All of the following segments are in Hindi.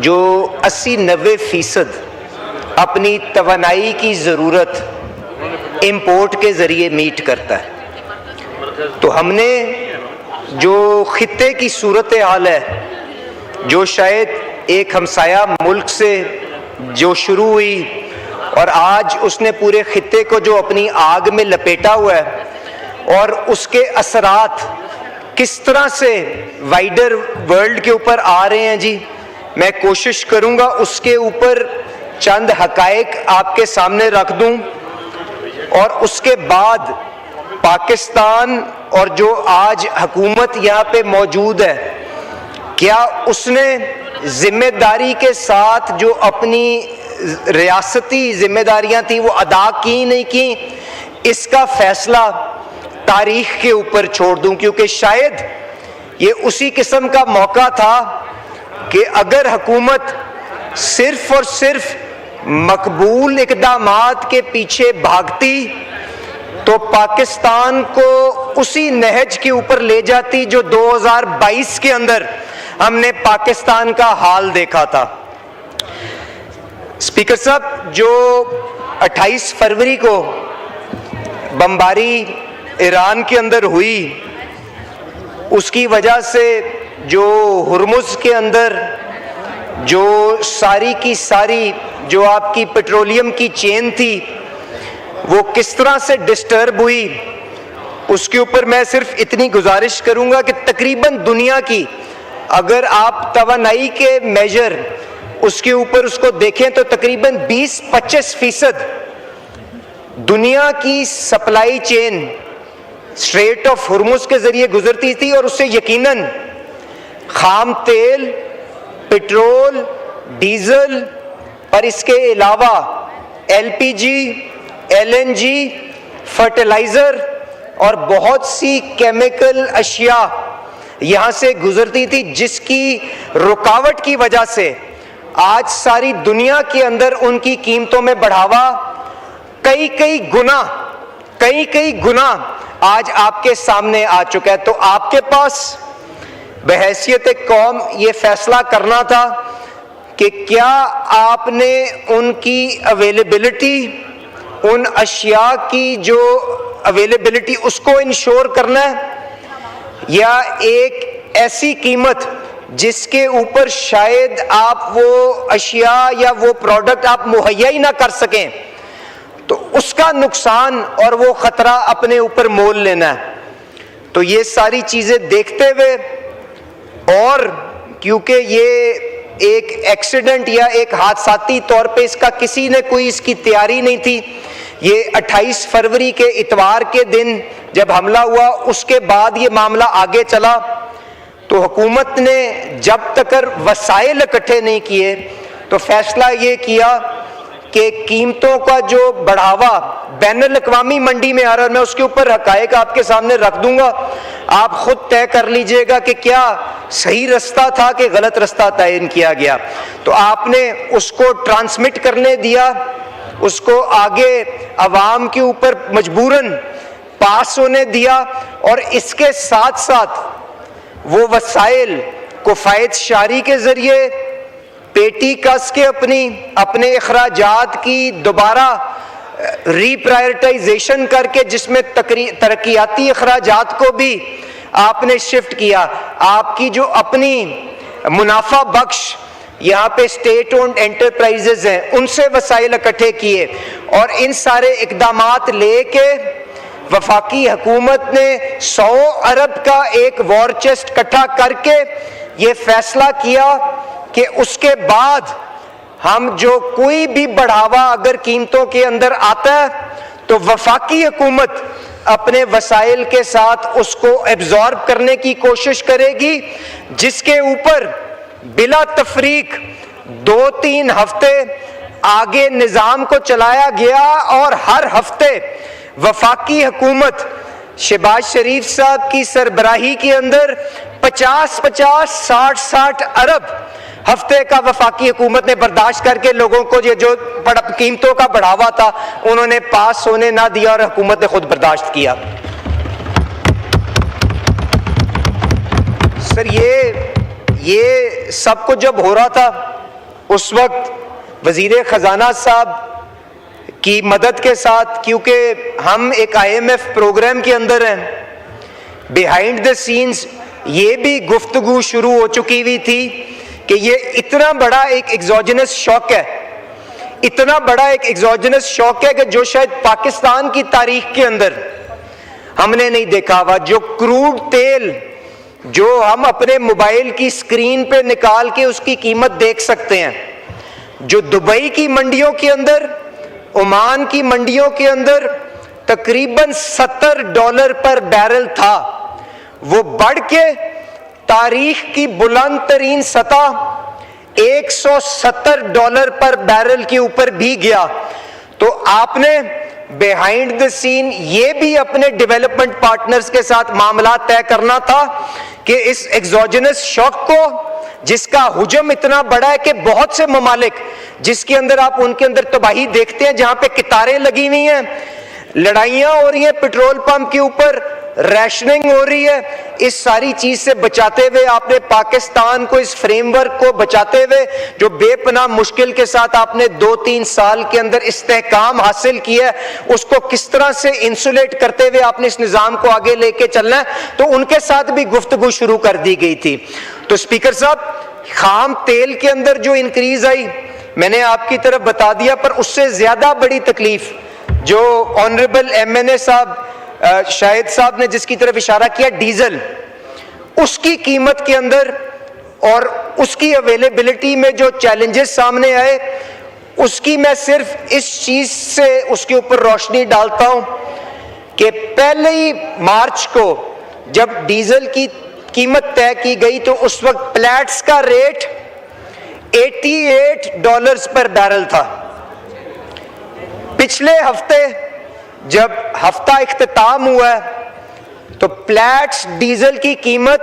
जो 80-90% अपनी तवानाई की ज़रूरत इंपोर्ट के ज़रिए मीट करता है। तो हमने जो खित्ते की सूरत हाल है, जो शायद एक हमसाया मुल्क से जो शुरू हुई और आज उसने पूरे खित्ते को जो अपनी आग में लपेटा हुआ है, और उसके असरात किस तरह से वाइडर वर्ल्ड के ऊपर आ रहे हैं जी, मैं कोशिश करूंगा उसके ऊपर चंद हकायक आपके सामने रख दूं, और उसके बाद पाकिस्तान और जो आज हुकूमत यहाँ पे मौजूद है, क्या उसने जिम्मेदारी के साथ जो अपनी रियासती जिम्मेदारियां थी वो अदा की नहीं की, इसका फैसला तारीख के ऊपर छोड़ दूं। क्योंकि शायद ये उसी किस्म का मौका था कि अगर हुकूमत सिर्फ और सिर्फ मकबूल इक़दामात के पीछे भागती तो पाकिस्तान को उसी नहज के ऊपर ले जाती जो 2022 के अंदर हमने पाकिस्तान का हाल देखा था। स्पीकर साहब, जो 28 फरवरी को बमबारी ईरान के अंदर हुई, उसकी वजह से जो हुर्मुज़ के अंदर जो सारी की सारी जो आपकी पेट्रोलियम की चेन थी वो किस तरह से डिस्टर्ब हुई, उसके ऊपर मैं सिर्फ इतनी गुजारिश करूंगा कि तकरीबन दुनिया की, अगर आप तवानाई के मेजर उसके ऊपर उसको देखें तो तकरीबन 20-25% दुनिया की supply chain straight of Hormuz के जरिए गुजरती थी, और उससे यकीनन खाम तेल, पेट्रोल, डीजल, और इसके अलावा एलपीजी, एलएनजी, फर्टिलाइजर और बहुत सी केमिकल अशिया यहां से गुजरती थी, जिसकी रुकावट की वजह से आज सारी दुनिया के अंदर उनकी कीमतों में बढ़ावा कई कई गुना आज आपके सामने आ चुका है। तो आपके पास बहैसियत कौम ये फैसला करना था कि क्या आपने उनकी अवेलेबिलिटी, उन अशिया की जो अवेलेबिलिटी उसको इंश्योर करना है, या एक ऐसी कीमत जिसके ऊपर शायद आप वो अशिया या वो प्रोडक्ट आप मुहैया ही ना कर सकें, तो उसका नुकसान और वो खतरा अपने ऊपर मोल लेना है। तो ये सारी चीजें देखते हुए, और क्योंकि ये एक एक्सीडेंट या एक हादसाती तौर पे इसका किसी ने कोई इसकी तैयारी नहीं थी, ये 28 फरवरी के इतवार के दिन जब हमला हुआ उसके बाद ये मामला आगे चला, तो हुकूमत ने जब तक वसाइल इकट्ठे नहीं किए तो फैसला ये किया कि कीमतों का जो बढ़ावा बैनुल अक़वामी मंडी में आ रहा है, मैं उसके ऊपर हकायक आपके सामने रख दूंगा, आप खुद तय कर लीजिएगा कि क्या सही रास्ता था कि गलत रास्ता तयन किया गया। तो आपने उसको ट्रांसमिट करने दिया, उसको आगे अवाम के ऊपर मजबूरन पास होने दिया, और इसके साथ साथ वो वसाइल को फ़ायद शारी के जरिए पेटी कस के अपने अखराजात की दोबारा रीप्रायोरिटाइजेशन करके, जिसमें तरक्याती अखराजात को भी आपने शिफ्ट किया, आपकी जो अपनी मुनाफा बख्श यहाँ पे स्टेट ओन्ड एंटरप्राइजेज हैं उनसे वसाइल इकट्ठे किए, और इन सारे इकदामात लेके वफाकी हुकूमत ने 100 अरब का एक वॉर चेस्ट इकट्ठा करके ये फैसला किया कि उसके बाद हम जो कोई भी बढ़ावा अगर कीमतों के अंदर आता है तो वफाकी हुकूमत अपने वसाइल के साथ उसको एब्जॉर्ब करने की कोशिश करेगी, जिसके ऊपर बिला तफरीक 2-3 हफ्ते आगे निज़ाम को चलाया गया, और हर हफ्ते वफाकी हुकूमत शहबाज शरीफ साहब की सरबराही के अंदर 50-50, 60-60 अरब हफ्ते का वफाकी हुकूमत ने बर्दाश्त करके लोगों को ये जो कीमतों का बढ़ावा था उन्होंने पास होने ना दिया, और हुकूमत ने खुद बर्दाश्त किया। सर, ये सब कुछ जब हो रहा था उस वक्त वजीर खजाना साहब की मदद के साथ, क्योंकि हम एक IMF प्रोग्राम के अंदर हैं, बिहाइंड द सीन्स ये भी गुफ्तगू शुरू हो चुकी हुई थी कि ये इतना बड़ा एक एक्सोजेनस शॉक है, इतना बड़ा एक एक्सोजेनस शॉक है कि जो शायद पाकिस्तान की तारीख के अंदर हमने नहीं देखा हुआ। जो क्रूड तेल जो हम अपने मोबाइल की स्क्रीन पे निकाल के उसकी कीमत देख सकते हैं, जो दुबई की मंडियों के अंदर, ओमान की मंडियों के अंदर तकरीबन $70 पर बैरल था, वो बढ़ के तारीख की बुलंद तरीन सतह $170 पर बैरल के ऊपर भी गया। तो आपने बिहाइंड द सीन ये भी अपने डेवलपमेंट पार्टनर्स के साथ मामला तय करना था कि इस एक्सोजेनस शॉक को, जिसका हुजम इतना बड़ा है कि बहुत से ममालिक जिसके अंदर आप उनके अंदर तबाही देखते हैं, जहां पे कितारें लगी हुई हैं, लड़ाइयां हो रही हैं पेट्रोल पंप के ऊपर, रैशनिंग हो रही है, इस सारी चीज से बचाते हुए आपने पाकिस्तान को, इस फ्रेमवर्क को बचाते हुए जो बेपनाह मुश्किल के साथ आपने 2-3 साल के अंदर इस्तेहकाम हासिल किया है, उसको किस तरह से इंसुलेट करते हुए आपने इस निजाम को आगे लेके चलना है, तो उनके साथ भी गुफ्तगू शुरू कर दी गई थी। तो स्पीकर साहब, खाम तेल के अंदर जो इंक्रीज आई मैंने आपकी तरफ बता दिया, पर उससे ज्यादा बड़ी तकलीफ जो ऑनरेबल MNA साहब शाहिद साहब ने जिसकी तरफ इशारा किया, डीजल, उसकी कीमत के अंदर और उसकी अवेलेबिलिटी में जो चैलेंजेस सामने आए, उसकी मैं सिर्फ इस चीज से उसके ऊपर रोशनी डालता हूं कि पहले ही मार्च को जब डीजल की कीमत तय की गई तो उस वक्त प्लैट्स का रेट $88 पर बैरल था। पिछले हफ्ते जब हफ्ता इख्तिताम हुआ तो प्लैट्स डीजल की कीमत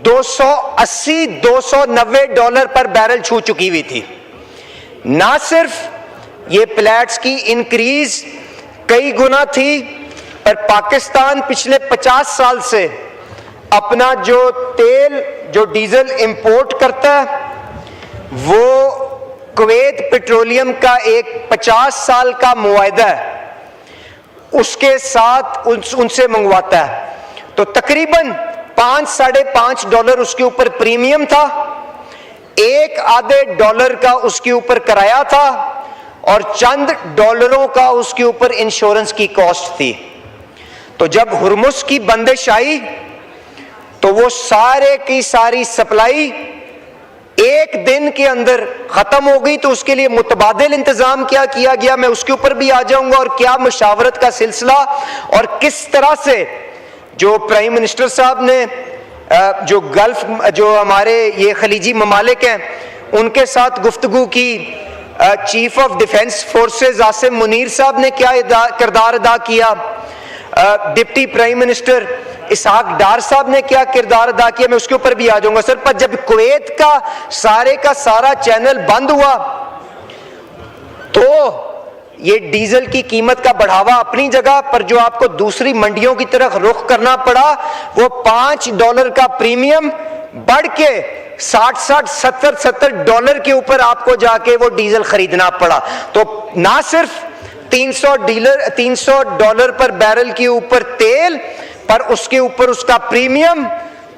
$280-290 पर बैरल छू चुकी हुई थी। ना सिर्फ ये प्लैट्स की इंक्रीज कई गुना थी, पर पाकिस्तान पिछले 50 साल से अपना जो तेल, जो डीजल इंपोर्ट करता है, वो कुवैत पेट्रोलियम का एक 50 साल का मुआहदा है, उसके साथ उनसे मंगवाता है। तो तकरीबन $5-5.5 उसके ऊपर प्रीमियम था, $1-1.5 का उसके ऊपर किराया था और चंद डॉलरों का उसके ऊपर इंश्योरेंस की कॉस्ट थी। तो जब हुर्मुस की बंदिश आई तो वो सारे की सारी सप्लाई एक दिन के अंदर खत्म हो गई। तो उसके लिए मुतबादिल इंतजाम क्या किया गया, मैं उसके ऊपर भी आ जाऊंगा, और क्या मुशावरत का सिलसिला और किस तरह से जो प्राइम मिनिस्टर साहब ने जो गल्फ, जो हमारे ये खलीजी ममालिक हैं उनके साथ गुफ्तगू की, chief of defence forces Asim Munir साहब ने क्या किरदार अदा किया, डिप्टी प्राइम मिनिस्टर इसहाक डार साहब ने क्या किरदार अदा किया, मैं उसके ऊपर भी आ जाऊंगा सर। पर जब कुवैत का सारा चैनल बंद हुआ तो ये डीजल की कीमत का बढ़ावा अपनी जगह पर, जो आपको दूसरी मंडियों की तरफ रुख करना पड़ा, वो $5 का प्रीमियम बढ़ के $60-70 के ऊपर आपको जाके वो डीजल खरीदना पड़ा। तो ना सिर्फ $300 पर बैरल के ऊपर तेल, पर उसके ऊपर उसका प्रीमियम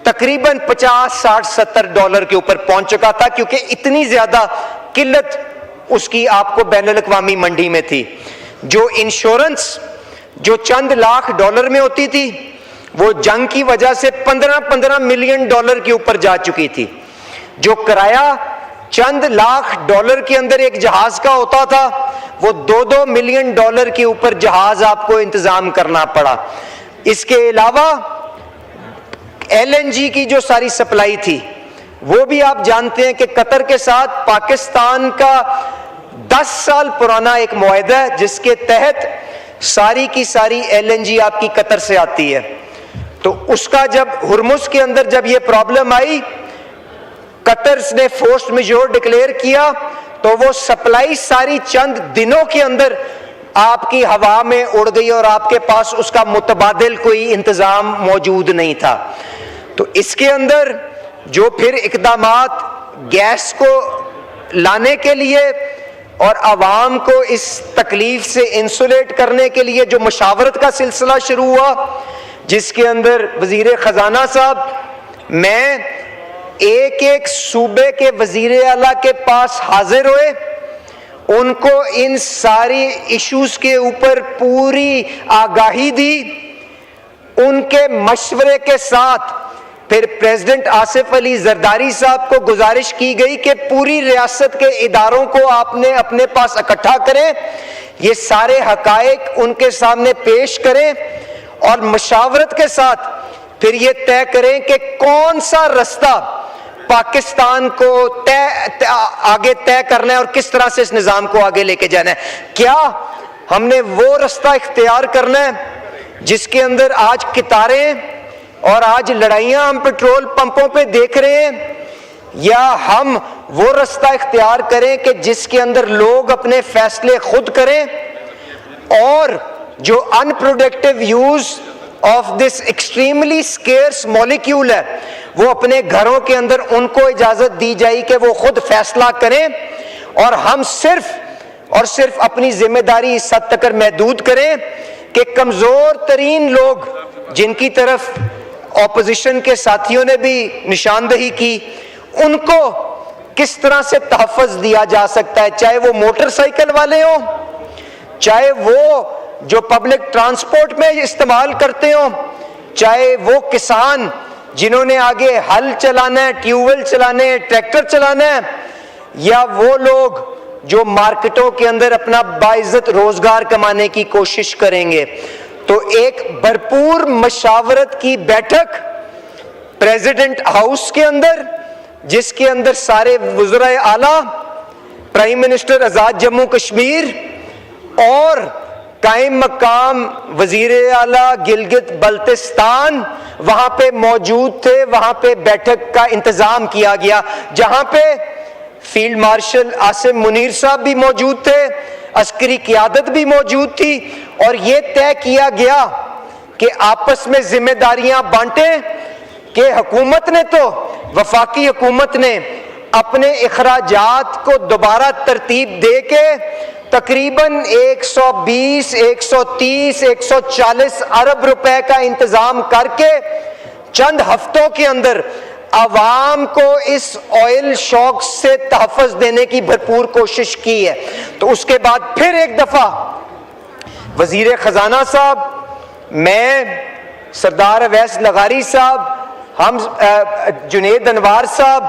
तकरीबन $50-60-70 के ऊपर पहुंच चुका था, क्योंकि इतनी ज्यादा किल्लत उसकी आपको बैनुल अक़वामी मंडी में थी। जो इंश्योरेंस जो चंद लाख डॉलर में होती थी, वो जंग की वजह से $15 मिलियन के ऊपर जा चुकी थी। जो किराया चंद लाख डॉलर के अंदर एक जहाज का होता था, वो $2 मिलियन के ऊपर जहाज आपको इंतजाम करना पड़ा। इसके अलावा LNG की जो सारी सप्लाई थी, वो भी आप जानते हैं कि कतर के साथ पाकिस्तान का 10 साल पुराना एक मुआहदा है, जिसके तहत सारी की सारी LNG आपकी कतर से आती है। तो उसका जब हुर्मुस के अंदर जब ये प्रॉब्लम आई, कतर ने फोर्स मेजोर डिक्लेयर किया, तो वो सप्लाई सारी चंद दिनों के अंदर आपकी हवा में उड़ गई और आपके पास उसका मुतबादिल कोई इंतजाम मौजूद नहीं था। तो इसके अंदर जो फिर इकदामात गैस को लाने के लिए और आवाम को इस तकलीफ से इंसुलेट करने के लिए जो मशावरत का सिलसिला शुरू हुआ, जिसके अंदर वजीर खजाना साहब, मैं एक एक सूबे के वजीर आला के पास हाजिर हुए, उनको इन सारी इश्यूज के ऊपर पूरी आगाही दी। उनके मशवरे के साथ फिर प्रेसिडेंट आसिफ अली जरदारी साहब को गुजारिश की गई कि पूरी रियासत के इदारों को आपने अपने पास इकट्ठा करें, ये सारे हकायक उनके सामने पेश करें और मशावरत के साथ फिर ये तय करें कि कौन सा रास्ता पाकिस्तान को आगे तय करना है और किस तरह से इस निज़ाम को आगे लेके जाना है। क्या हमने वो रास्ता इख्तियार करना है जिसके अंदर आज कितारें और आज लड़ाइयां हम पेट्रोल पंपों पे देख रहे हैं, या हम वो रास्ता इख्तियार करें कि जिसके अंदर लोग अपने फैसले खुद करें और जो unproductive use of this extremely scarce molecule है वो अपने घरों के अंदर उनको इजाजत दी जाए कि वो खुद फैसला करें और हम सिर्फ और सिर्फ अपनी जिम्मेदारी इस हद तक महदूद करें कि कमजोर तरीन लोग, जिनकी तरफ ऑपोजिशन के साथियों ने भी निशानदही की, उनको किस तरह से तहफ़्फ़ुज़ दिया जा सकता है, चाहे वो मोटरसाइकिल वाले हों, चाहे वो जो पब्लिक ट्रांसपोर्ट में इस्तेमाल करते हों, चाहे वो किसान जिन्होंने आगे हल चलाना है, ट्यूबवेल चलाने हैं, ट्रैक्टर चलाना है, या वो लोग जो मार्केटों के अंदर अपना बाइज्जत रोजगार कमाने की कोशिश करेंगे। तो एक भरपूर मशावरत की बैठक प्रेसिडेंट हाउस के अंदर, जिसके अंदर सारे वज़राए आला, प्राइम मिनिस्टर आजाद जम्मू कश्मीर और कायम मकाम वजीर आला गिलगित बल्तिस्तान वहां पे मौजूद थे। वहां पे बैठक का इंतजाम किया गया, जहां पे फील्ड मार्शल आसिम मुनीर साहब भी मौजूद थे, अस्करी क़ियादत भी मौजूद थी, और ये तय किया गया कि आपस में जिम्मेदारियां बांटें कि हुकूमत ने तो वफाकी हुकूमत ने अपने इखराजात को दोबारा तरतीब दे के तकरीबन 120, 130, 140 अरब रुपए का इंतजाम करके चंद हफ्तों के अंदर अवाम को इस ऑयल शॉक से तहफ़्फ़ुज़ देने की भरपूर कोशिश की है। तो उसके बाद फिर एक दफा वजीर खजाना साहब, मैं, सरदार अवैस लगारी साहब, हम जुनेद अनवार साहब,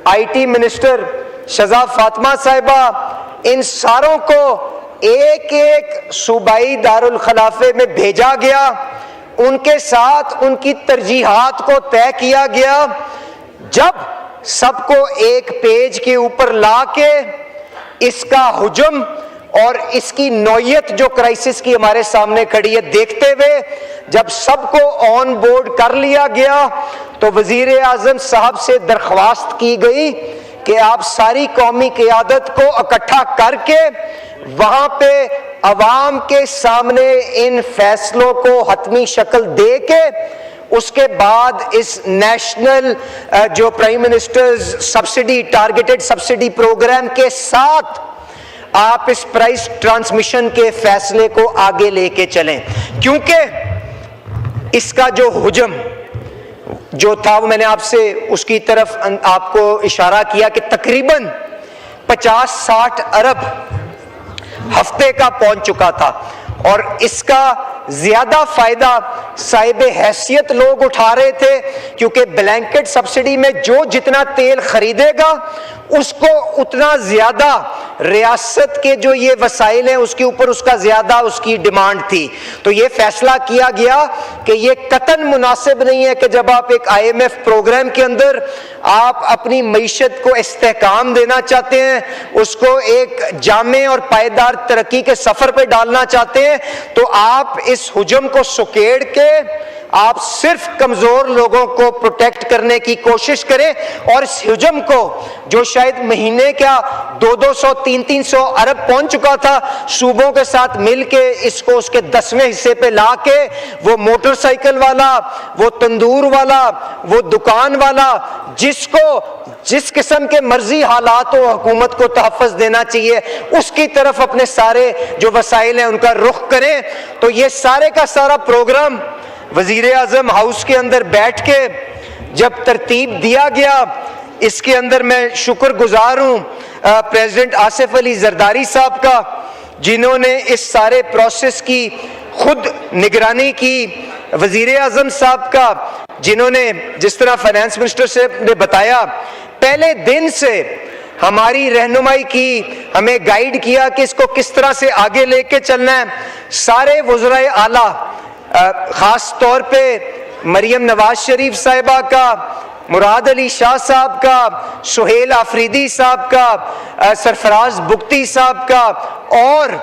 IT मिनिस्टर शजा फातिमा साहिबा, इन सारों को एक एक सूबाई दारुल खिलाफे में भेजा गया। उनके साथ उनकी तरजीहात को तय किया गया। जब सबको एक पेज के ऊपर लाके इसका हुजम और इसकी नौयत जो क्राइसिस की हमारे सामने खड़ी है देखते हुए जब सबको ऑन बोर्ड कर लिया गया, तो वजीर आजम साहब से दरख्वास्त की गई कि आप सारी कौमी क़ियादत को इकट्ठा करके वहां पे अवाम के सामने इन फैसलों को हतमी शक्ल दे के उसके बाद इस नेशनल जो prime minister's subsidy, targeted subsidy program के साथ आप इस प्राइस ट्रांसमिशन के फैसले को आगे लेके चलें। क्योंकि इसका जो हुजम जो था वो मैंने आपसे उसकी तरफ आपको इशारा किया कि तकरीबन 50-60 अरब हफ्ते का पहुंच चुका था, और इसका ज्यादा फायदा साहिब हैसियत लोग उठा रहे थे, क्योंकि ब्लैंकेट सब्सिडी में जो जितना तेल खरीदेगा उसको उतना ज्यादा रियासत के जो ये वसाइल हैं उसके ऊपर उसका ज्यादा उसकी डिमांड थी। तो ये फैसला किया गया कि ये कतन मुनासिब नहीं है कि जब आप एक IMF प्रोग्राम के अंदर आप अपनी मईशत को इस्तेहकाम देना चाहते हैं, उसको एक जामे और पायदार तरक्की के सफर पर डालना चाहते हैं, तो आप इस हुजम को सुकेड़ के आप सिर्फ कमजोर लोगों को प्रोटेक्ट करने की कोशिश करें, और इस हुजम को जो शायद महीने क्या 200, 300 अरब पहुंच चुका था। सूबों के साथ मिलके इसको उसके 10वें हिस्से पे लाके वो मोटरसाइकिल वाला, वो तंदूर वाला, वो दुकान वाला, जिसको जिस किस्म के मर्जी हालात हो हुकूमत को तहफ़्फ़ुज़ देना चाहिए, उसकी तरफ अपने सारे जो वसाइल हैं उनका रुख करें। तो ये सारे का सारा प्रोग्राम वज़ीर आज़म हाउस के अंदर बैठ के जब तरतीब दिया गया, इसके अंदर मैं शुक्रगुजार हूँ प्रेसिडेंट आसिफ अली जरदारी साहब का, जिन्होंने इस सारे प्रोसेस की खुद निगरानी की, वज़ीर आज़म साहब का, जिन्होंने जिस तरह फाइनेंस मिनिस्टर से ने बताया पहले दिन से हमारी रहनुमाई की, हमें गाइड किया कि इसको किस तरह से आगे लेके चलना है। सारे वज़राए आला, ख़ास तौर पे मरियम नवाज शरीफ साहिबा का, मुराद अली शाह साहब का, सुहेल आफरीदी साहब का, सरफराज बुख्ती साहब का, और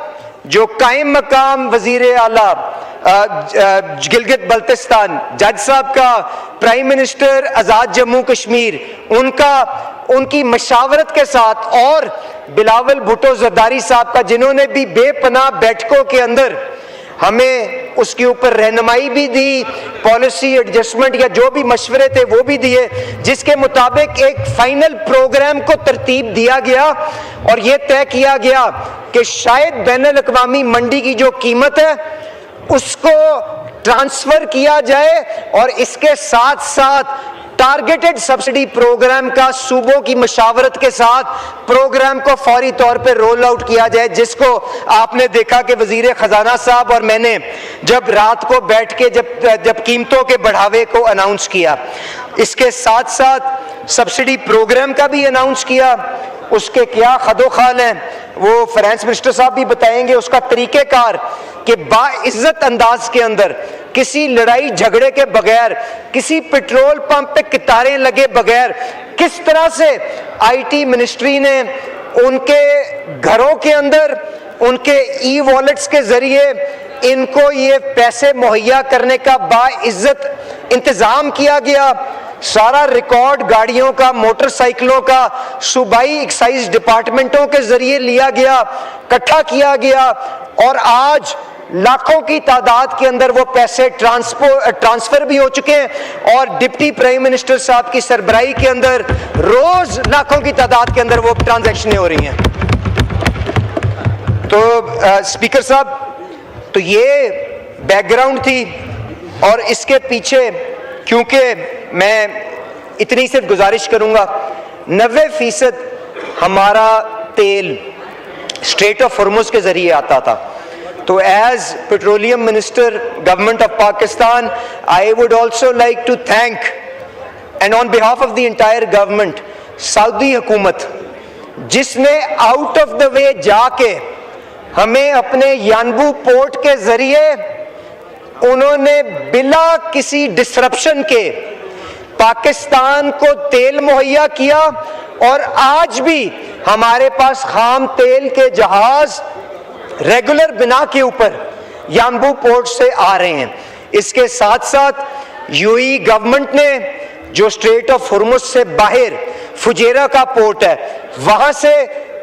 जो कायम मकाम वज़ीर आला गिलगित बल्तिस्तान जज साहब का, प्राइम मिनिस्टर आज़ाद जम्मू कश्मीर, उनकी मशावरत के साथ, और बिलावल भुट्टो जरदारी साहब का, जिन्होंने भी बेपनाह बैठकों के अंदर हमें उसके ऊपर रहनुमाई भी दी, पॉलिसी एडजस्टमेंट या जो भी मशवरे थे वो भी दिए, जिसके मुताबिक एक फाइनल प्रोग्राम को तरतीब दिया गया और ये तय किया गया कि शायद बैनुल अक़वामी मंडी की जो कीमत है उसको ट्रांसफर किया जाए, और इसके साथ साथ टारगेटेड सब्सिडी प्रोग्राम का सूबों की मशावरत के साथ प्रोग्राम को फौरी तौर पे रोल आउट किया जाए, जिसको आपने देखा कि वजीर खजाना साहब और मैंने जब रात को बैठ के जब कीमतों के बढ़ावे को अनाउंस किया, इसके साथ साथ सब्सिडी प्रोग्राम का भी अनाउंस किया। उसके क्या खदोखाल हैं वो फाइनेंस मिनिस्टर साहब भी बताएंगे, उसका तरीक़ेकार कि बाइज्जत अंदाज के अंदर, किसी लड़ाई झगड़े के बगैर, किसी पेट्रोल पंप पे कितारें लगे बगैर, किस तरह से आईटी मिनिस्ट्री ने उनके घरों के अंदर उनके ई वॉलेट्स के जरिए इनको ये पैसे मुहैया करने का बाइज्जत इंतजाम किया गया। सारा रिकॉर्ड गाड़ियों का, मोटरसाइकिलों का सूबाई एक्साइज डिपार्टमेंटों के जरिए लिया गया, इकट्ठा किया गया, और आज लाखों की तादाद के अंदर वो पैसे ट्रांसफर भी हो चुके हैं, और डिप्टी प्राइम मिनिस्टर साहब की सरबराही के अंदर रोज लाखों की तादाद के अंदर वो ट्रांजैक्शनें हो रही हैं। तो स्पीकर साहब, तो ये बैकग्राउंड थी, और इसके पीछे क्योंकि मैं इतनी सिर्फ गुजारिश करूंगा, 90% हमारा तेल स्ट्रेट ऑफ हॉर्मुज़ के जरिए आता था। तो as petroleum minister government of Pakistan, I would also like to thank and on behalf of the entire government Saudi हुकूमत, जिसने आउट ऑफ द वे जाके हमें अपने यानबू पोर्ट के जरिए उन्होंने बिला किसी डिसरप्शन के पाकिस्तान को तेल मुहैया किया, और आज भी हमारे पास खाम तेल के जहाज रेगुलर बिना के ऊपर यानबू पोर्ट से आ रहे हैं। इसके साथ साथ यूएई गवर्नमेंट ने जो स्ट्रेट ऑफ हॉर्मुज़ से बाहर फुजेरा का पोर्ट है, वहां से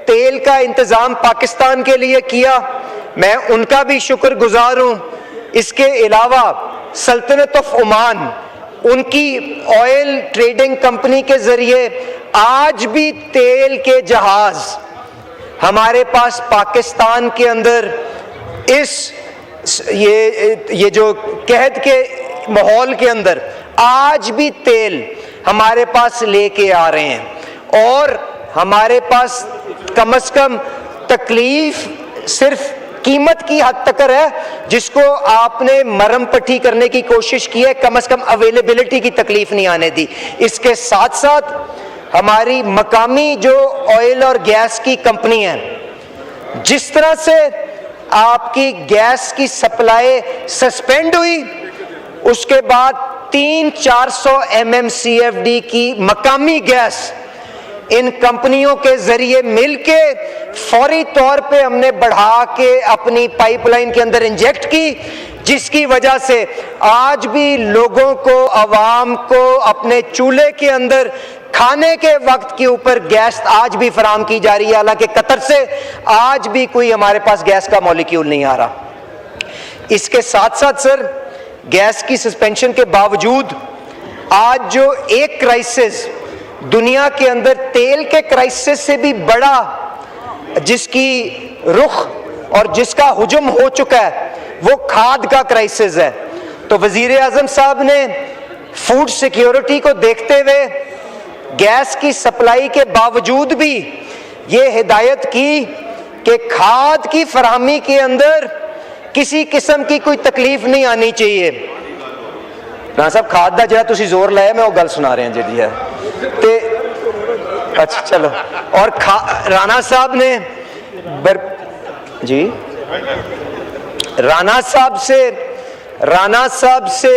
तेल का इंतजाम पाकिस्तान के लिए किया, मैं उनका भी शुक्रगुजार हूं। इसके अलावा सल्तनत ऑफ ओमान, उनकी ऑयल ट्रेडिंग कंपनी के जरिए आज भी तेल के जहाज हमारे पास पाकिस्तान के अंदर ये जो कहत के माहौल के अंदर आज भी तेल हमारे पास लेके आ रहे हैं, और हमारे पास कम से कम तकलीफ सिर्फ कीमत की हद तक है, जिसको आपने मरम पट्टी करने की कोशिश की है, कम से कम अवेलेबिलिटी की तकलीफ नहीं आने दी। इसके साथ साथ हमारी मकामी जो ऑयल और गैस की कंपनी है, जिस तरह से आपकी गैस की सप्लाई सस्पेंड हुई, उसके बाद 300-400 MMCFD की मकामी गैस इन कंपनियों के जरिए मिलके फौरी तौर पे हमने बढ़ा के अपनी पाइपलाइन के अंदर इंजेक्ट की, जिसकी वजह से आज भी लोगों को, आवाम को अपने चूल्हे के अंदर खाने के वक्त के ऊपर गैस आज भी फराहम की जा रही है, हालांकि कतर से आज भी कोई हमारे पास गैस का मॉलिक्यूल नहीं आ रहा। इसके साथ साथ सर, गैस की सस्पेंशन के बावजूद आज जो एक क्राइसिस दुनिया के अंदर तेल के क्राइसिस से भी बड़ा जिसकी रुख और जिसका हुजूम हो चुका है, वो खाद का क्राइसिस है। तो वजीर आजम साहब ने फूड सिक्योरिटी को देखते हुए गैस की सप्लाई के बावजूद भी ये हिदायत की कि खाद की फराहमी के अंदर किसी किस्म की कोई तकलीफ नहीं आनी चाहिए। ना साहब खाद का जरा तुसी जोर लाया, मैं वो गल सुना रहे हैं जी है ते अच्छा चलो। और राणा साहब ने जी राणा साहब से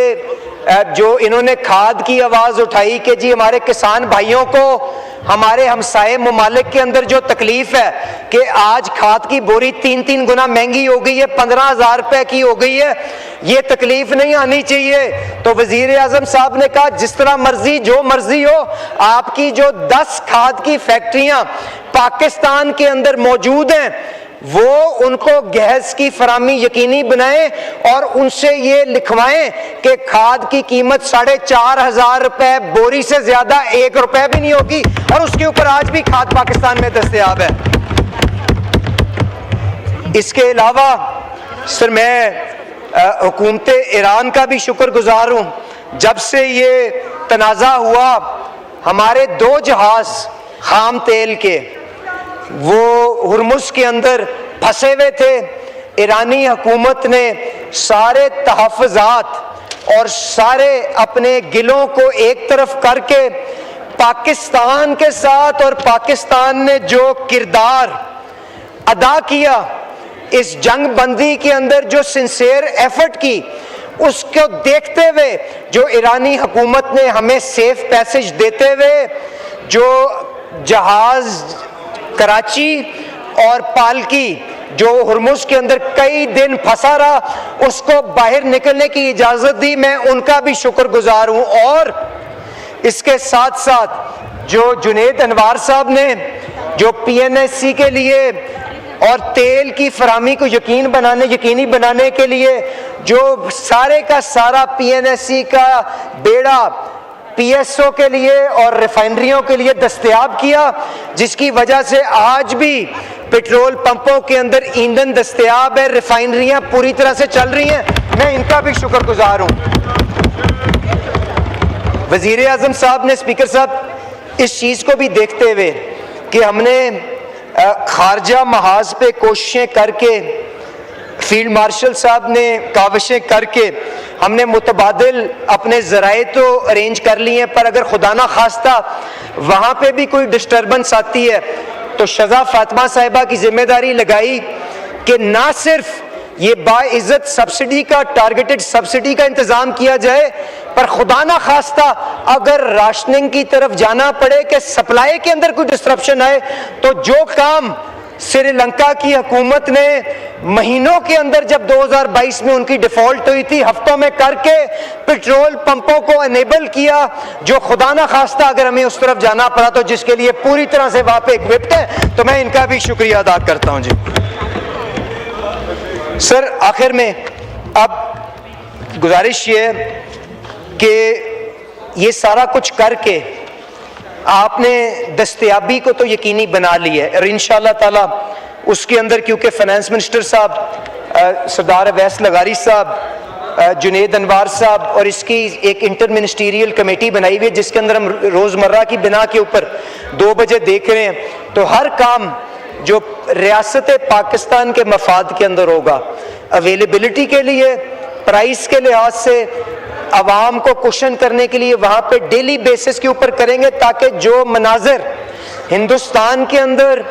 जो इन्होंने खाद की आवाज उठाई कि जी हमारे किसान भाइयों को हमारे हमसाये मुमालिक के अंदर जो तकलीफ है कि आज खाद की बोरी 3-3 गुना महंगी हो गई है, 15,000 रुपए की हो गई है, ये तकलीफ नहीं आनी चाहिए। तो वजीर आजम साहब ने कहा जिस तरह मर्जी जो मर्जी हो, आपकी जो 10 खाद की फैक्ट्रियां पाकिस्तान के अंदर मौजूद हैं वो उनको गैस की फराहमी यकीनी बनाएं और उनसे ये लिखवाएं कि खाद की कीमत 4,500 रुपए बोरी से ज्यादा 1 रुपए भी नहीं होगी, और उसके ऊपर आज भी खाद पाकिस्तान में दस्तयाब है। इसके अलावा सर मैं हुकूमत ईरान का भी शुक्रगुजार हूं। जब से ये तनाज़ा हुआ, हमारे 2 जहाज खाम तेल के वो हुर्मुज़ के अंदर फंसे हुए थे। ईरानी हुकूमत ने सारे तहफ़्फ़ुज़ात और सारे अपने गिलों को एक तरफ करके पाकिस्तान के साथ, और पाकिस्तान ने जो किरदार अदा किया इस जंग बंदी के अंदर, जो सिंसियर एफर्ट की, उसको देखते हुए जो ईरानी हुकूमत ने हमें सेफ पैसेज देते हुए जो जहाज कराची और पालकी जो हुर्मुज़ के अंदर कई दिन फंसा रहा, उसको बाहर निकलने की इजाजत दी, मैं उनका भी शुक्रगुजार हूं। और इसके साथ साथ जो जुनेद अनवार साहब ने जो पीएनएससी के लिए और तेल की फराहमी को यकीनी बनाने के लिए जो सारे का सारा पीएनएससी का बेड़ा पीएसओ के लिए और रिफाइनरियों के लिए दस्तयाब किया, जिसकी वजह से आज भी पेट्रोल पंपों के अंदर ईंधन दस्तयाब है, रिफाइनरियां पूरी तरह से चल रही हैं, मैं इनका भी शुक्रगुजार हूं। वजीर आजम साहब ने, स्पीकर साहब, इस चीज को भी देखते हुए कि हमने खारजा महाज पे कोशिशें करके, फील्ड मार्शल साहब ने काविशें करके हमने मुतबादिल अपने ज़राए तो अरेंज कर लिए हैं, पर अगर खुदा ना खास्ता वहाँ पे भी कोई डिस्टर्बेंस आती है तो शज़ा फातिमा साहिबा की जिम्मेदारी लगाई कि ना सिर्फ ये बाइज्जत सब्सिडी का, टारगेटेड सब्सिडी का इंतज़ाम किया जाए, पर खुदा ना खास्ता अगर राशनिंग की तरफ जाना पड़े कि सप्लाई के अंदर कोई डिस्ट्रप्शन आए, तो जो काम श्रीलंका की हुकूमत ने महीनों के अंदर, जब 2022 में उनकी डिफॉल्ट हुई थी, हफ्तों में करके पेट्रोल पंपों को एनेबल किया, जो खुदा ना खास्ता अगर हमें उस तरफ जाना पड़ा तो जिसके लिए पूरी तरह से वहां पे इक्विप्ड है, तो मैं इनका भी शुक्रिया अदा करता हूं जी। सर आखिर में अब गुजारिश ये है कि ये सारा कुछ करके आपने दस्तयाबी को तो यकीनी बना ली है, और इंशाअल्लाह ताला उसके अंदर, क्योंकि फाइनेंस मिनिस्टर साहब सरदार अवैस लगारी साहब, जुनेद अनवार साहब, और इसकी एक इंटर मिनिस्टीरियल कमेटी बनाई हुई है जिसके अंदर हम रोज़मर्रा की बिना के ऊपर 2 बजे देख रहे हैं, तो हर काम जो रियासत पाकिस्तान के मफाद के अंदर होगा, अवेलेबिलिटी के लिए, प्राइस के लिहाज से, आवाम को कुशन करने के लिए वहाँ पे डेली बेसिस के ऊपर करेंगे, ताकि जो मनाजिर हिंदुस्तान के अंदर,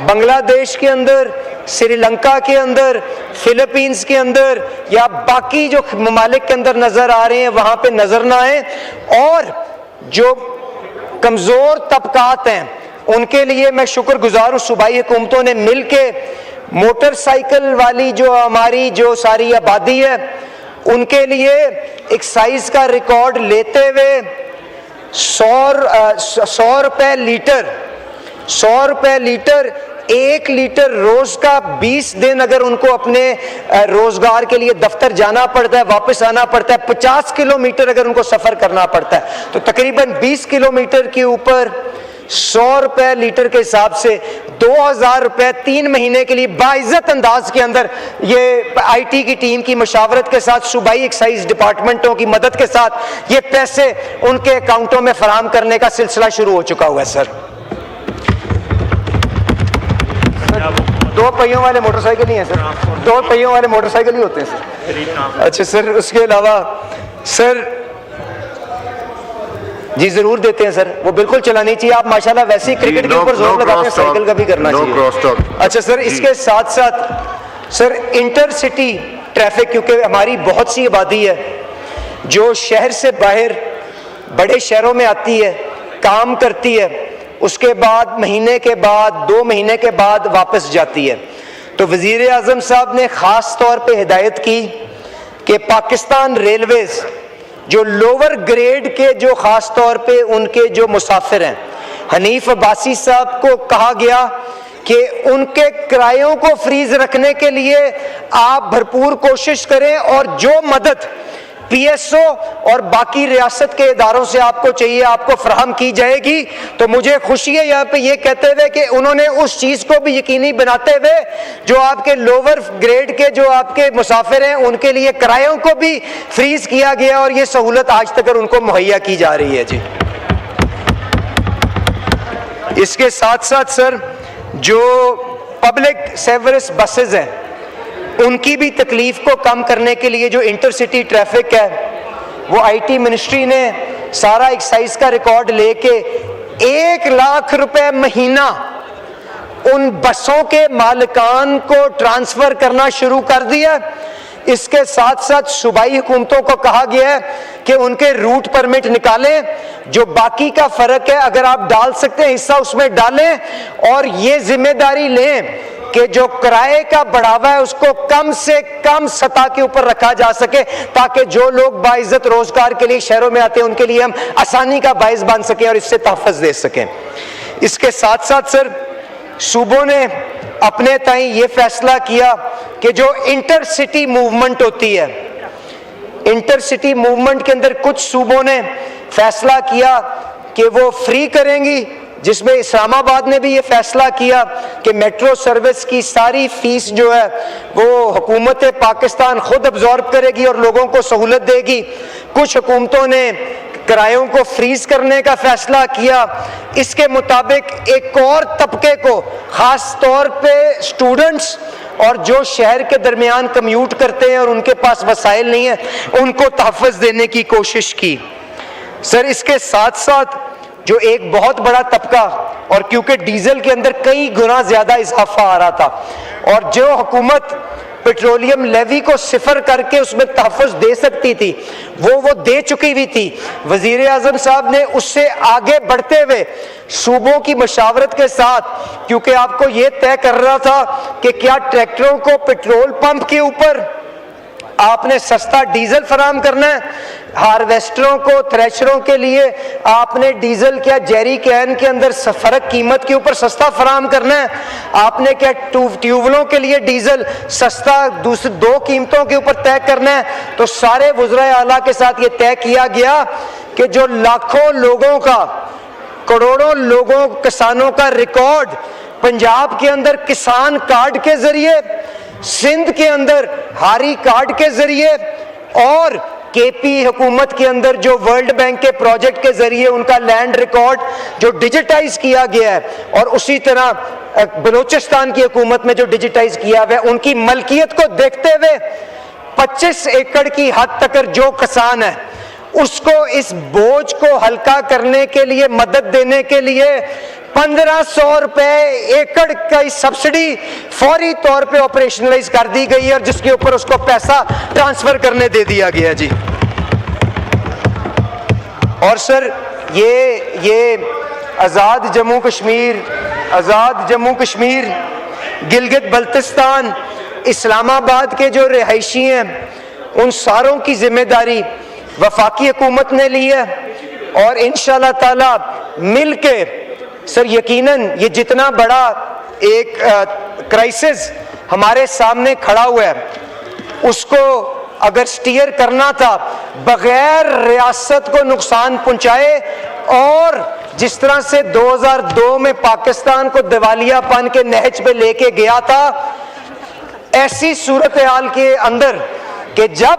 बांग्लादेश के अंदर, श्रीलंका के अंदर, फिलीपींस के अंदर या बाकी जो ममालिक के अंदर नज़र आ रहे हैं वहाँ पे नज़र ना आए, और जो कमज़ोर तबकात हैं उनके लिए मैं शुक्रगुजार हूँ, सूबाई हुकूमतों ने मिल के मोटरसाइकिल वाली जो हमारी जो सारी आबादी है उनके लिए एक्साइज का रिकॉर्ड लेते हुए 100 रुपए लीटर, 100 रुपए लीटर, 1 लीटर रोज का 20 दिन अगर उनको अपने रोजगार के लिए दफ्तर जाना पड़ता है, वापस आना पड़ता है, 50 किलोमीटर अगर उनको सफर करना पड़ता है, तो तकरीबन 20 किलोमीटर के ऊपर 100 रुपए लीटर के हिसाब से 2000 रुपए 3 महीने के लिए बाइज्जत अंदाज के अंदर ये आईटी की टीम की मशावरत के साथ, सूबाई एक्साइज डिपार्टमेंटों की मदद के साथ ये पैसे उनके अकाउंटों में फराहम करने का सिलसिला शुरू हो चुका हुआ है। सर, 2 पहियों वाले मोटरसाइकिल ही हैं सर, 2 पहियों वाले मोटरसाइकिल ही होते हैं सर। अच्छा सर, उसके अलावा सर जी जरूर देते हैं सर, वो बिल्कुल चलानी चाहिए। आप माशाल्लाह वैसे ही क्रिकेट के ऊपर जोर लगाते हैं, साइकिल का भी करना चाहिए। अच्छा सर, इसके साथ साथ सर इंटरसिटी ट्रैफिक, क्योंकि हमारी बहुत सी आबादी है जो शहर से बाहर बड़े शहरों में आती है, काम करती है, उसके बाद महीने के बाद 2 महीने के बाद वापस जाती है। तो वजीर आजम साहब ने खास तौर पे हिदायत की कि पाकिस्तान रेलवेज जो लोअर ग्रेड के जो खास तौर पे उनके जो मुसाफिर हैं, हनीफ अब्बासी साहब को कहा गया कि उनके किरायों को फ्रीज रखने के लिए आप भरपूर कोशिश करें और जो मदद पीएसओ और बाकी रियासत के इदारों से आपको चाहिए आपको फराहम की जाएगी। तो मुझे खुशी है यहाँ पे ये कहते हुए कि उन्होंने उस चीज़ को भी यकीनी बनाते हुए जो आपके लोअर ग्रेड के जो आपके मुसाफिर हैं उनके लिए किरायों को भी फ्रीज किया गया और ये सहूलत आज तक उनको मुहैया की जा रही है जी। इसके साथ साथ सर जो पब्लिक सर्विस बसेज हैं उनकी भी तकलीफ को कम करने के लिए जो इंटरसिटी ट्रैफिक है वो आईटी मिनिस्ट्री ने सारा एक्साइज का रिकॉर्ड लेके 1 लाख रुपए महीना उन बसों के मालिकान को ट्रांसफर करना शुरू कर दिया। इसके साथ साथ सूबाई हुकूमतों को कहा गया है कि उनके रूट परमिट निकालें, जो बाकी का फर्क है अगर आप डाल सकते हैं हिस्सा उसमें डालें और ये जिम्मेदारी लें कि जो किराए का बढ़ावा है उसको कम से कम सतह के ऊपर रखा जा सके ताकि जो लोग बाइज्जत रोजगार के लिए शहरों में आते हैं उनके लिए हम आसानी का बाइस बन सकें और इससे तहफ़्फ़ुज़ दे सकें। इसके साथ साथ सर सूबों ने अपने ताईं ये फैसला किया कि जो इंटरसिटी मूवमेंट होती है, इंटरसिटी मूवमेंट के अंदर कुछ सूबों ने फैसला किया कि वो फ्री करेंगी, जिसमें इस्लामाबाद ने भी ये फैसला किया कि मेट्रो सर्विस की सारी फीस जो है वो हुकूमत पाकिस्तान खुद अब्जॉर्ब करेगी और लोगों को सहूलत देगी। कुछ हुकूमतों ने किरायों को फ्रीज करने का फैसला किया। इसके मुताबिक एक और तबके को, खास तौर पे स्टूडेंट्स और जो शहर के दरमियान कम्यूट करते हैं और उनके पास वसाइल नहीं है, उनको तहफ़्फ़ुज़ देने की कोशिश की। सर इसके साथ साथ जो एक बहुत बड़ा तबका, और क्योंकि डीजल के अंदर कई गुना ज्यादा इजाफा आ रहा था और जो हुकूमत पेट्रोलियम लेवी को सिफर करके उसमें तहफ़्फ़ुज़ दे सकती थी वो दे चुकी हुई थी। वज़ीर आज़म साहब ने उससे आगे बढ़ते हुए सूबों की मशावरत के साथ, क्योंकि आपको ये तय कर रहा था कि क्या ट्रैक्टरों को पेट्रोल पंप के ऊपर आपने सस्ता डीजल फराहम करना है, हार्वेस्टरों को, थ्रेशरों के लिए आपने डीजल क्या जेरी कैन के अंदर फर्क कीमत के ऊपर सस्ता फराहम करना है, आपने क्या ट्यूबवेलों के लिए डीजल सस्ता दूसरी 2 कीमतों के ऊपर तय करना है। तो सारे वज़राए आला के साथ ये तय किया गया कि जो लाखों लोगों का, करोड़ों लोगों किसानों का रिकॉर्ड पंजाब के अंदर किसान कार्ड के जरिए, सिंध के अंदर हारी कार्ड के जरिए और केपी हुकूमत के अंदर जो वर्ल्ड बैंक के प्रोजेक्ट के जरिए उनका लैंड रिकॉर्ड जो डिजिटाइज किया गया है, और उसी तरह बलूचिस्तान की हुकूमत में जो डिजिटाइज किया हुआ है, उनकी मलकियत को देखते हुए 25 एकड़ की हद तक जो किसान है उसको इस बोझ को हल्का करने के लिए, मदद देने के लिए 1500 रुपए एकड़ का सब्सिडी फौरी तौर पे ऑपरेशनलाइज कर दी गई है और जिसके ऊपर उसको पैसा ट्रांसफर करने दे दिया गया जी। और सर ये आज़ाद जम्मू कश्मीर, गिलगित बल्तिस्तान, इस्लामाबाद के जो रिहायशी हैं उन सारों की जिम्मेदारी वफाकी हुकूमत ने ली है और इंशाल्लाह ताला मिलके सर, यकीनन ये जितना बड़ा एक क्राइसिस हमारे सामने खड़ा हुआ है, उसको अगर स्टीयर करना था बगैर रियासत को नुकसान पहुंचाए, और जिस तरह से 2002 में पाकिस्तान को दिवालियापन के नहज पे लेके गया था, ऐसी सूरत हाल के अंदर कि जब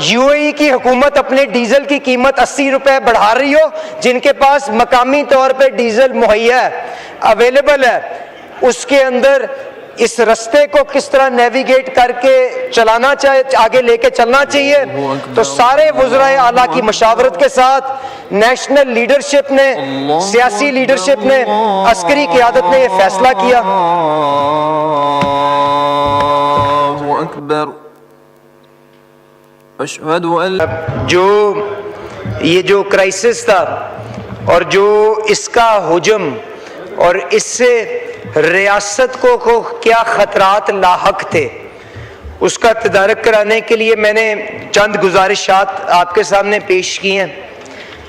यूएई की हुकूमत अपने डीजल की कीमत 80 रुपए बढ़ा रही हो, जिनके पास मकामी तौर पे डीजल मुहैया है, अवेलेबल है, उसके अंदर इस रास्ते को किस तरह नेविगेट करके चलाना चाहिए, आगे लेके चलना चाहिए। तो सारे वज़राए आला की मशावरत के साथ नेशनल लीडरशिप ने, सियासी लीडरशिप ने, अस्करी क़यादत ने यह फैसला किया। जो ये जो क्राइसिस था और जो इसका हुजम और इससे रियासत को क्या खतरात लाहक थे, उसका तदारक कराने के लिए मैंने चंद गुजारिशात आपके सामने पेश की हैं।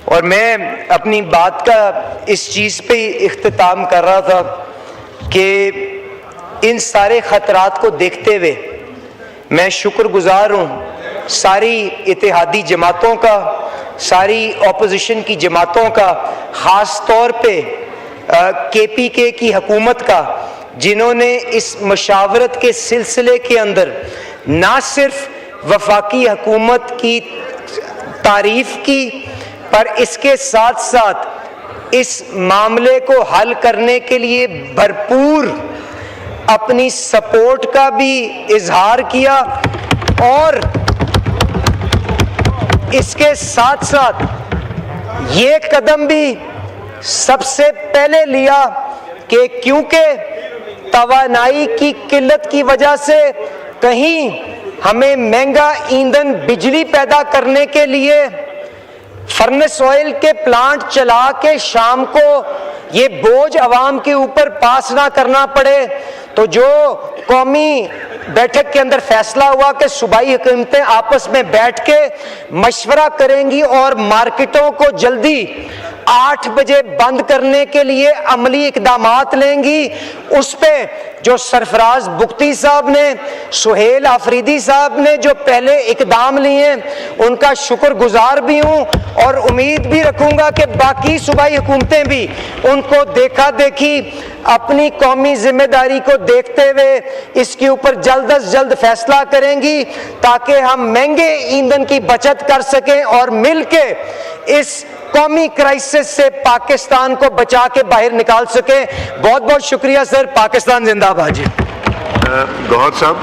और मैं अपनी बात का इस चीज़ पे इख्तिताम कर रहा था कि इन सारे ख़तरात को देखते हुए मैं शुक्रगुजार हूँ सारी इत्तेहादी जमातों का, सारी ऑपोजिशन की जमातों का, ख़ास तौर पे KPK की हुकूमत का, जिन्होंने इस मशावरत के सिलसिले के अंदर ना सिर्फ वफाकी हुकूमत की तारीफ की, पर इसके साथ साथ इस मामले को हल करने के लिए भरपूर अपनी सपोर्ट का भी इजहार किया, और इसके साथ साथ ये कदम भी सबसे पहले लिया कि क्योंकि तवानाई की किल्लत की वजह से कहीं हमें महंगा ईंधन बिजली पैदा करने के लिए फर्नेस ऑयल के प्लांट चला के शाम को ये बोझ आवाम के ऊपर पास ना करना पड़े। तो जो कौमी बैठक के अंदर फैसला हुआ कि सूबाई हुकूमतें आपस में बैठ के मशवरा करेंगी और मार्केटों को जल्दी 8 बजे बंद करने के लिए अमली इकदामात लेंगी, उस पे जो सरफराज बुख्ती साहब ने, सुहेल आफरीदी साहब ने जो पहले इकदाम लिए, उनका शुक्रगुजार भी हूँ और उम्मीद भी रखूँगा कि बाकी सूबाई हुकूमतें भी उनको देखा देखी अपनी कौमी जिम्मेदारी को देखते हुए इसके ऊपर जल्द अज जल्द फैसला करेंगी, ताकि हम महंगे ईंधन की बचत कर सकें और मिलके इस कौमी क्राइसिस से पाकिस्तान को बचा के बाहर निकाल सकें। बहुत बहुत शुक्रिया सर। पाकिस्तान जिंदाबाद जी। गौहर साहब,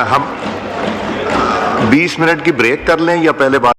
हम 20 मिनट की ब्रेक कर लें या पहले बात